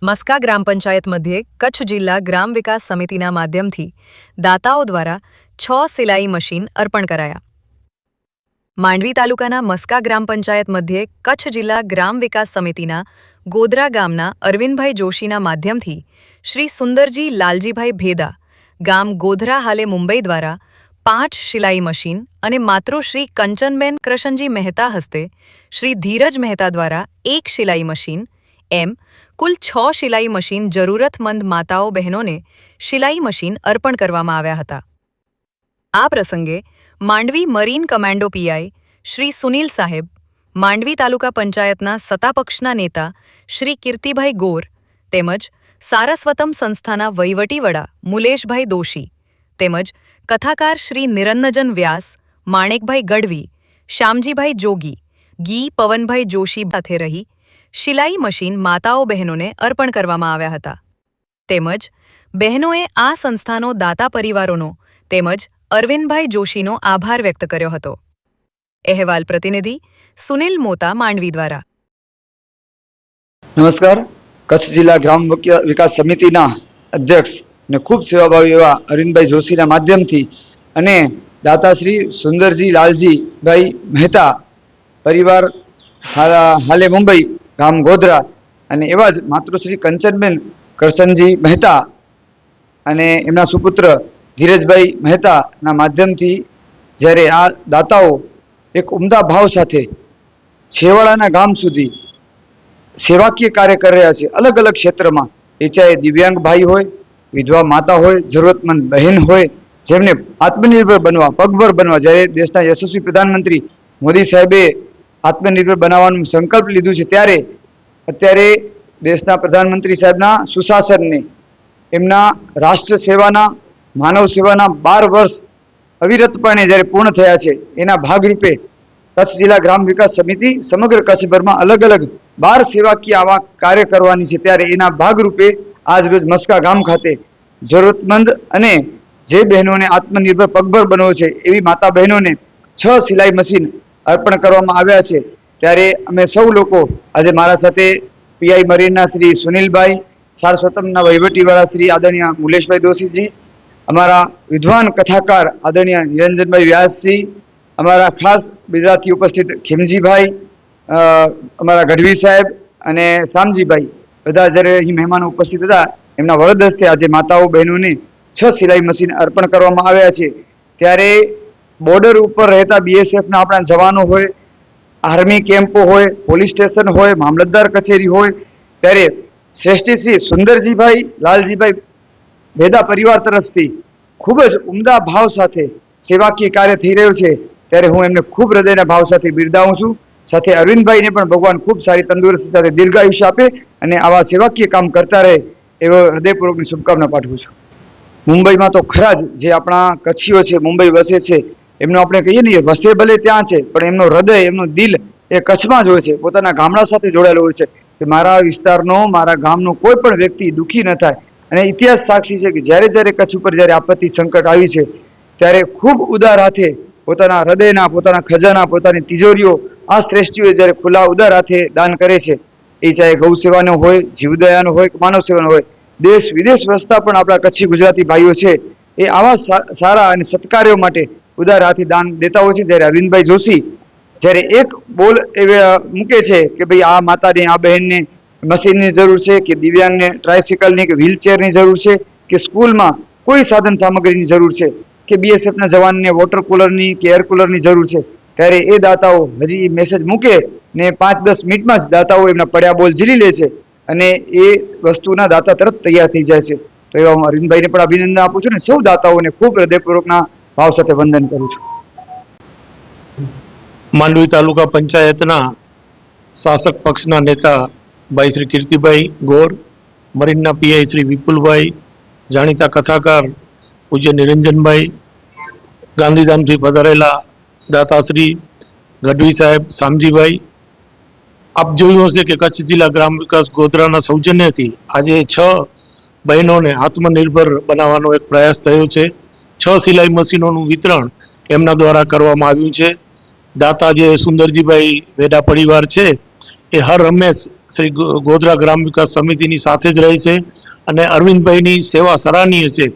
મસ્કા ગ્રામ પંચાયત મધ્યે કચ્છ જિલ્લા ગ્રામ વિકાસ સમિતિના માધ્યમથી દાતાઓ દ્વારા 6 સિલાઈ મશીન અર્પણ કરાયા. માંડવી તાલુકાના મસ્કા ગ્રામ પંચાયત મધ્યે કચ્છ જિલ્લા ગ્રામ વિકાસ સમિતિના ગોધરા ગામના અરવિંદભાઈ જોશીના માધ્યમથી શ્રી સુંદરજી લાલજીભાઈ ભેદા ગામ ગોધરા હાલે મુંબઈ દ્વારા 5 સિલાઈ મશીન અને માતૃશ્રી કંચનબેન કૃષ્ણજી મહેતા હસ્તે શ્રી ધીરજ મહેતા દ્વારા 1 સિલાઈ મશીન એમ કુલ 6 સિલાઈ મશીન જરૂરતમંદ માતાઓ બહેનોને સિલાઈ મશીન અર્પણ કરવામાં આવ્યા હતા. આ પ્રસંગે Mandvi marine commando PI Shri Sunil સાહેબ, માંડવી તાલુકા પંચાયતના સત્તાપક્ષના નેતા શ્રી કીર્તિભાઈ ગોર તેમજ સારસ્વતમ સંસ્થાના વહીવટી વડા મુલેશભાઈ દોશી તેમજ કથાકાર શ્રી નિરંજન વ્યાસ, માણેકભાઈ ગઢવી, શ્યામજીભાઈ જોગી, ગી પવનભાઈ જોશી સાથે રહી સિલાઈ મશીન માતાઓ બહેનોને અર્પણ કરવામાં આવ્યા હતા. તેમજ બહેનોએ આ સંસ્થાનો દાતા પરિવારોનો તેમજ અરવિંદભાઈ જોશીનો આભાર વ્યક્ત કર્યો હતો. અહેવાલ પ્રતિનિધિ સુનિલ મોતા, માંડવી દ્વારા. નમસ્કાર. કચ્છ જિલ્લા ગ્રામ વિકાસ સમિતિના અધ્યક્ષ અને ખૂબ સેવાભાવી એવા અરવિંદભાઈ જોશીના માધ્યમથી અને દાતાશ્રી સુંદરજી લાલજીભાઈ મહેતા પરિવાર હાલે મુંબઈ ગામ ગોધરા અને એવા જ માતૃશ્રી કંચનબેન કરશનજી મહેતા અને એમના સુપુત્ર ધીરજભાઈ મહેતાના માધ્યમથી જ્યારે આ દાતાઓ એક ઉમદા ભાવ સાથે છેવાડાના ગામ સુધી સેવાકીય કાર્ય કરી રહ્યા છે. અલગ અલગ ક્ષેત્રમાં, એ ચાહે દિવ્યાંગ ભાઈ હોય, વિધવા માતા હોય, જરૂરતમંદ બહેન હોય, જેમને આત્મનિર્ભર બનવા, પગભર બનવા, જ્યારે દેશના યશસ્વી પ્રધાનમંત્રી મોદી સાહેબે આત્મનિર્ભર બનાવવાનું સંકલ્પ લીધું છે, ત્યારે અત્યારે દેશના પ્રધાનમંત્રી સાહેબના સુશાસનને, એમના રાષ્ટ્ર સેવાના, માનવ સેવાના 12 વર્ષ અવિરતપણે જ્યારે પૂર્ણ થયા છે, એના ભાગરૂપે કચ્છ જિલ્લા ગ્રામ વિકાસ સમિતિ સમગ્ર કચ્છભરમાં અલગ અલગ 12 સેવાકીય આવા કાર્ય કરવાની છે. ત્યારે એના ભાગરૂપે આજ રોજ મસ્કા ગામ ખાતે જરૂરતમંદ અને જે બહેનોને આત્મનિર્ભર પગભર બનવો છે એવી માતા બહેનોને 6 સિલાઈ મશીન અર્પણ કરવામાં આવ્યા છે. ત્યારે અમે સૌ લોકો આજે મારા સાથે પીઆઈ મરીનના શ્રી સુનિલભાઈ, સારસ્વતમના વહીવટીવાળા શ્રી આદરણીય મુલેશભાઈ દોશીજી, અમારા વિદ્વાન કથાકાર આદરણીય નિરંજનભાઈ વ્યાસજી, અમારા ખાસ ગુજરાતી ઉપસ્થિત ખીમજીભાઈ, અમારા ગઢવી સાહેબ અને શામજીભાઈ, બધા જ્યારે અહીં મહેમાનો ઉપસ્થિત હતા, એમના વરદ હસ્તે આજે માતાઓ બહેનોને 6 સિલાઈ મશીન અર્પણ કરવામાં આવ્યા છે. ત્યારે બોર્ડર ઉપર રહેતા બીએસએફના આપણા જવાનો હોય, આર્મી કેમ્પો હોય, પોલીસ સ્ટેશન હોય, મામલતદાર કચેરી હોય, ત્યારે શ્રેષ્ઠી શ્રી સુંદરજીભાઈ લાલજીભાઈ ભેદા પરિવાર તરફથી ખૂબ જ ઉમદા ભાવ સાથે સેવાકીય કાર્ય થઈ રહ્યું છે. ત્યારે હું એમને ખૂબ હૃદયના ભાવ સાથે બિરદાવું છું. સાથે અરવિંદભાઈને પણ ભગવાન ખૂબ સારી તંદુરસ્તી સાથે દીર્ઘાયુષ્ય આપે અને આવા સેવાકીય કામ કરતા રહે એવો હૃદયપૂર્વકની શુભકામના પાઠવું છું. મુંબઈમાં તો ખરા જ જે આપણા કચ્છીઓ છે, મુંબઈ વસે છે, એમનો આપણે કહીએ ને વસે ભલે ત્યાં છે, પણ એમનો હૃદય, એમનું દિલ એ કચ્છમાં જ હોય છે, પોતાના ગામડા સાથે જોડાયેલો હોય છે કે મારા વિસ્તારનો, મારા ગામનો કોઈ પણ વ્યક્તિ દુઃખી ન થાય. અને ઇતિહાસ સાક્ષી છે કે જ્યારે જ્યારે કચ્છ ઉપર જ્યારે આપત્તિ સંકટ આવી છે, ત્યારે ખૂબ ઉદાર હાથે પોતાના હૃદયના, પોતાના ખજાના, પોતાની તિજોરીઓ આ શ્રેષ્ઠીઓ જ્યારે ખુલ્લા ઉદાર હાથે દાન કરે છે, એ ચાહે ગૌ સેવાનો હોય, જીવદયાનો હોય, માનવ સેવાનો હોય, દેશ વિદેશ વસતા પણ આપણા કચ્છી ગુજરાતી ભાઈઓ છે એ આવા સારા અને સત્કાર્યો માટે ઉદાર હાથે દાન દેતા હોય છે. જ્યારે અરવિંદભાઈ જોશી જ્યારે એક બોલ મૂકે છે કે ભાઈ આ માતાને, આ બહેનને મશીનની જરૂર છે, કે દિવ્યાંગને ટ્રાયસિકલની કે વ્હીલચેરની જરૂર છે, કે સ્કૂલમાં કોઈ સાધન સામગ્રીની જરૂર છે, કે બીએસએફના જવાનને વોટર કુલરની કે એર કુલરની જરૂર છે, ત્યારે એ દાતાઓ હજી મેસેજ મૂકે ને 5-10 મિનિટમાં જ દાતાઓ એમના પડ્યા બોલ ઝીલી લે છે અને એ વસ્તુના દાતા તરફ તૈયાર થઈ જાય છે. તો એવા હું અરવિંદભાઈને પણ અભિનંદન આપું છું ને સૌ દાતાઓને ખૂબ હૃદયપૂર્વકના ભાવ સાથે વંદન કરું છું. માંડવી તાલુકા પંચાયતના શાસક પક્ષના નેતા ભાઈ શ્રી કીર્તિભાઈ ગોર, મરીનના પીઆઈ શ્રી વિપુલભાઈ, જાણીતા કથાકાર પૂજ્ય નિરંજનભાઈ, ગાંધીધામથી પધારેલા દાતાશ્રી ગઢવી સાહેબ, શામજીભાઈ, આપ જોયું હશે કે કચ્છ જિલ્લા ગ્રામ વિકાસ ગોધરાના સૌજન્યથી આજે 6 બહેનોને આત્મનિર્ભર બનાવવાનો એક પ્રયાસ થયો છે. 6 સિલાઈ મશીનોનું વિતરણ એમના દ્વારા કરવામાં આવ્યું છે. દાતા જે સુંદરજીભાઈ વેડા પરિવાર છે એ હર હંમેશ શ્રી ગોધરા ગ્રામ વિકાસ સમિતિની સાથે જ રહે છે અને અરવિંદભાઈની સેવા સરાહનીય છે.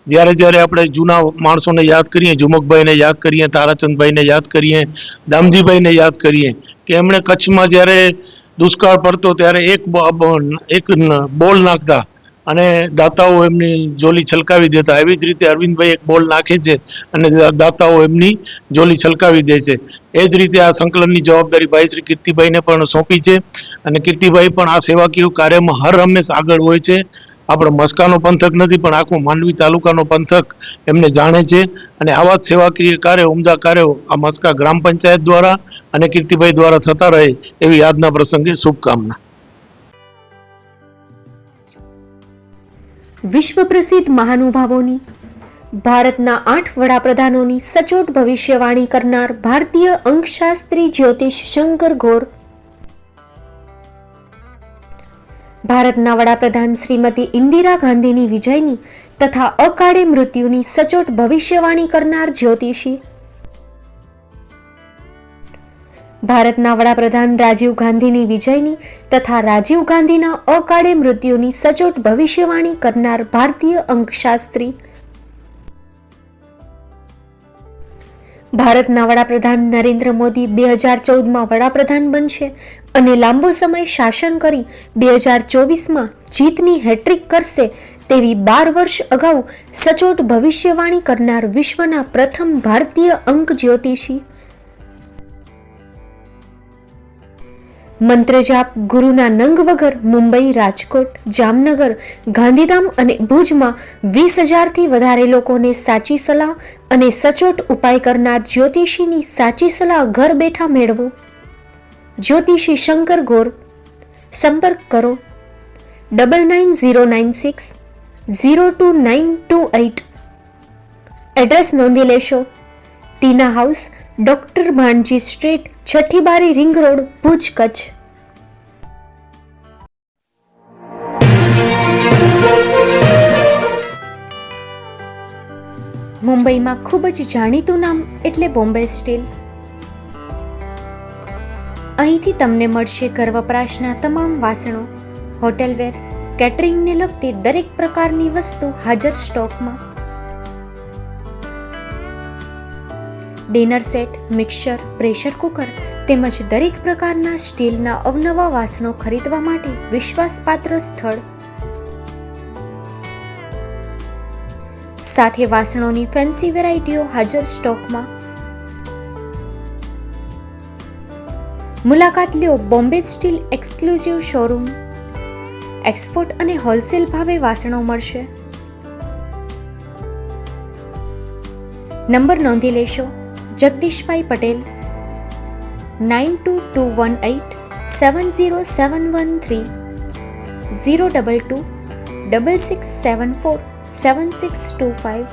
જ્યારે જ્યારે આપણે જૂના માણસોને યાદ કરીએ, ઝુમકભાઈને યાદ કરીએ, તારાચંદભાઈને યાદ કરીએ, દામજીભાઈને યાદ કરીએ કે એમણે કચ્છમાં જ્યારે દુષ્કાળ પડતો ત્યારે એક બોલ નાખતા અને દાતાઓ એમની જોલી છલકાવી દેતા. એવી જ રીતે અરવિંદભાઈ એક બોલ નાખે છે અને દાતાઓ એમની જોલી છલકાવી દે છે. એ જ રીતે આ સંકલનની જવાબદારી ભાઈ શ્રી કીર્તિભાઈને પણ સોંપી છે અને કીર્તિભાઈ પણ આ સેવાકીય કાર્યમાં હર હંમેશ આગળ હોય છે. આપણો મસ્કાનો પંથક નથી પણ આખો માંડવી તાલુકાનો પંથક એમને જાણે છે અને આવા જ સેવાકીય કાર્યો, ઉમદા કાર્યો આ મસ્કા ગ્રામ પંચાયત દ્વારા અને કીર્તિભાઈ દ્વારા થતા રહે એવી આજના પ્રસંગે શુભકામના. વિશ્વ પ્રસિદ્ધ મહાનુભાવોની, ભારતના 8 વડાપ્રધાનોની સચોટ ભવિષ્યવાણી કરનાર ભારતીય અંકશાસ્ત્રી જ્યોતિષ શંકર ગોર, ભારતના વડાપ્રધાન શ્રીમતી ઇન્દિરા ગાંધીની વિજયની તથા અકાળે મૃત્યુની સચોટ ભવિષ્યવાણી કરનાર જ્યોતિષી, ભારતના વડાપ્રધાન રાજીવ ગાંધીની વિજયની તથા રાજીવ ગાંધીના અકાળે મૃત્યુની સચોટ ભવિષ્યવાણી કરનાર ભારતીય અંકશાસ્ત્રી, ભારતના વડાપ્રધાન નરેન્દ્ર મોદી 2014માં વડાપ્રધાન બનશે અને લાંબો સમય શાસન કરી 2024માં જીતની હેટ્રિક કરશે તેવી 12 વર્ષ અગાઉ સચોટ ભવિષ્યવાણી કરનાર વિશ્વના પ્રથમ ભારતીય અંક જ્યોતિષી, મંત્રજાપ ગુરુના નંગ વગર મુંબઈ, રાજકોટ, જામનગર, ગાંધીધામ અને ભુજમાં 20,000થી વધારે લોકોને સાચી સલાહ અને સચોટ ઉપાય કરનાર જ્યોતિષીની સાચી સલાહ ઘર બેઠા મેળવો. જ્યોતિષી શંકર ગોર. સંપર્ક કરો 9909602928. એડ્રેસ નોંધી લેશો. ટીના હાઉસ, ડોક્ટર ભાણજી સ્ટ્રીટ, છઠ્ઠી બારી, રિંગ રોડ, ભુજ, કચ્છ. મુંબઈમાં ખૂબ જ જાણીતું નામ એટલે બોમ્બે સ્ટીલ. અહીંથી તમને મળશે ઘર વપરાશના તમામ વાસણો, હોટેલવેર, કેટરિંગને લગતી દરેક પ્રકારની વસ્તુ હાજર સ્ટોકમાં. Dinner set, mixer, pressure cooker તેમજ દરેક પ્રકારના સ્ટીલના અવનવા વાસણો ખરીદવા માટે વિશ્વાસપાત્ર સ્થળ. સાથે વાસણોની ફેન્સી વેરાયટીઓ હાજર સ્ટોકમાં. મુલાકાત લ્યો Bombay steel exclusive showroom. Export અને હોલસેલ ભાવે વાસણો મળશે. નંબર નોંધી લેશો. જગદીશભાઈ પટેલ 9221870713 022 6674 7625.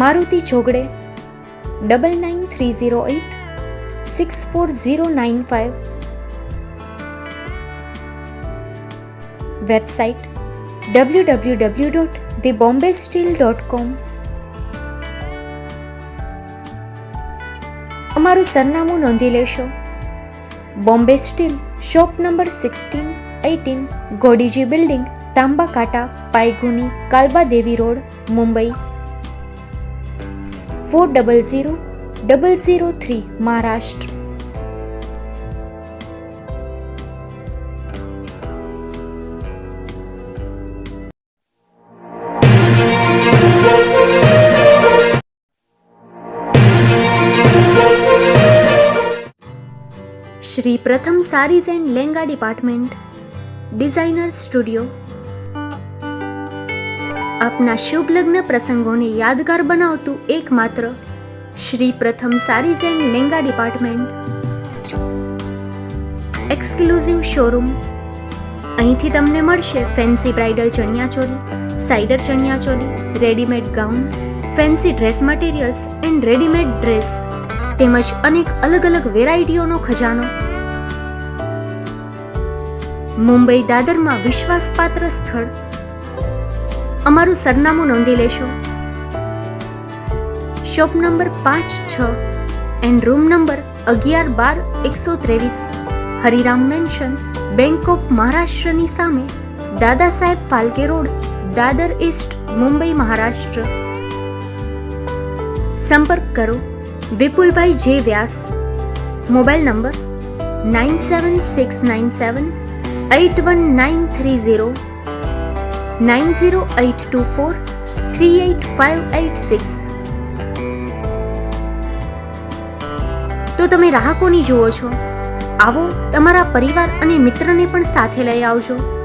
મારુતિ જોગડે 9930864095. Website www.thebombasteel.com. અમારું સરનામું નોંધી લેશો. Bombay steel, shop number 16-18, Godiji building, Tamba Kanta, Pydhonie, Kalba Devi road, Mumbai 400003, Maharashtra. Shri Pratham saris and lehenga department, designer studio. આપના શુભ લગ્ન પ્રસંગોને યાદગાર બનાવતું એકમાત્ર Shri Pratham saris and lehenga department. Exclusive showroom. અહીંથી તમને મળશે fancy bridal chaniya choli, cider chaniya choli, readymade gown, fancy dress materials and readymade dress તેમજ અનેક અલગ અલગ વેરાયટીઓનો ખજાનો. મુંબઈ દાદરમાં વિશ્વાસપાત્ર સ્થળ. અમારું સરનામું નોંધી લેશો. Shop number 5-6 and room number 1112-123, Hariram mansion, bank of મહારાષ્ટ્રની સામે, દાદા સાહેબ ફાલ્કે રોડ, દાદર ઈસ્ટ, મુંબઈ, મહારાષ્ટ્ર. સંપર્ક કરો વિપુલભાઈ જે વ્યાસ. Mobile number 9769781930, 9082438586. તો તમે રાહ કોની જુઓ છો? આવો, તમારા પરિવાર અને મિત્રને પણ સાથે લઈ આવજો.